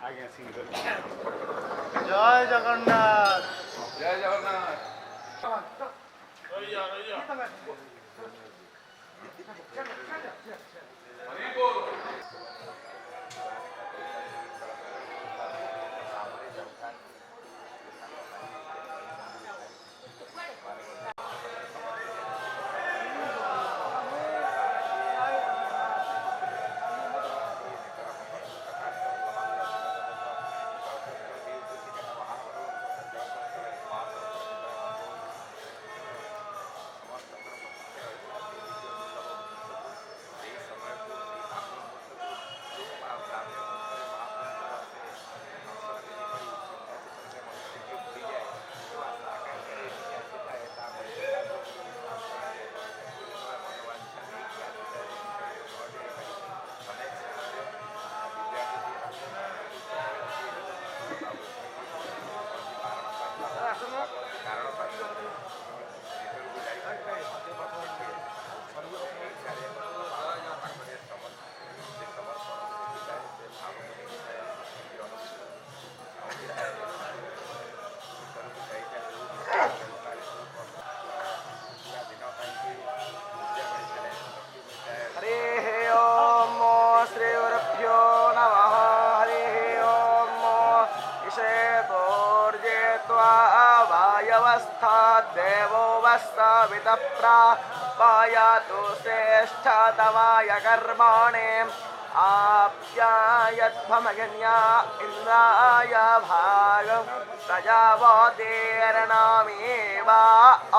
ଆଜ୍ଞା ସିଂହ ଜୟ ଜଗନ୍ନାଥ ଜୟ ଜଗନ୍ନାଥ। देवो वस्तावितप्रापायातु श्रेष्ठतमाय कर्माणे आप्यायध्वमगन्या इन्द्राय भागं प्रजावतेर्नामेवा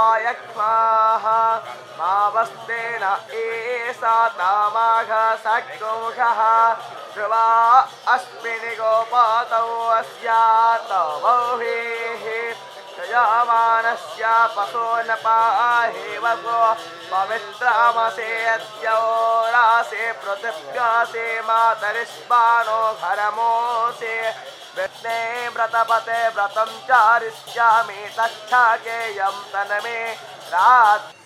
आयक्ष्माः मावस्तेन एषा तामाघ सकृषः ध्रुवा अस्मिन् गोपातौ अस्यातवोभिः यमानस्य पशो न पाहेवगो पवित्रमसेद्योरासे पृथिव्यासे मातरिष्माणो घरमोऽसे विष्णे व्रतपते व्रतं चारिष्यामि तच्छाकेयं तन्मे रात्